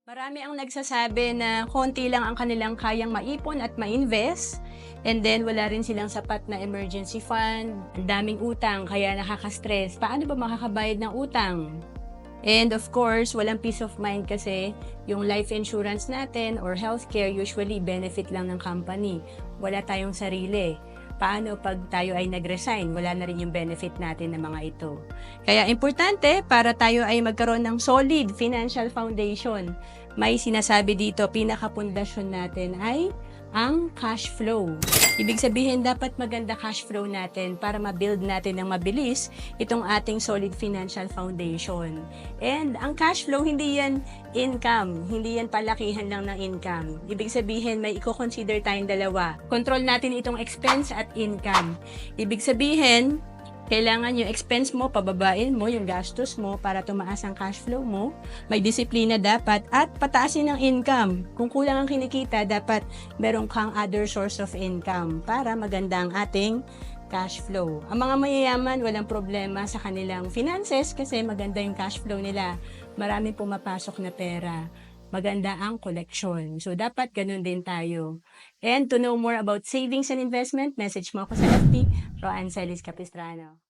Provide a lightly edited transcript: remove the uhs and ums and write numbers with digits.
Marami ang nagsasabi na konti lang ang kanilang kayang maipon at ma-invest, and then wala rin silang sapat na emergency fund, ang daming utang kaya nakaka-stress. Paano ba makakabayad ng utang? And of course, walang peace of mind kasi yung life insurance natin or healthcare usually benefit lang ng company. Wala tayong sarili. Paano pag tayo ay nag-resign? Wala na rin yung benefit natin ng mga ito. Kaya importante para tayo ay magkaroon ng solid financial foundation. May sinasabi dito, pinakapundasyon natin ay ang cash flow. Ibig sabihin, dapat maganda cash flow natin para ma-build natin ng mabilis itong ating solid financial foundation. And ang cash flow, hindi yan income, hindi yan palakihan lang ng income. Ibig sabihin, may i-consider tayong dalawa. Control natin itong expense at income. Ibig sabihin, kailangan yung expense mo, pababain mo yung gastos mo para tumaas ang cash flow mo. May disiplina dapat at pataasin ang income. Kung kulang ang kinikita, dapat meron kang other source of income para maganda ang ating cash flow. Ang mga mayayaman, walang problema sa kanilang finances kasi maganda yung cash flow nila. Maraming pumapasok na pera. Maganda ang collection. So, dapat ganun din tayo. And to know more about savings and investment, message mo ako sa FB, Roanne Celis Capistrano.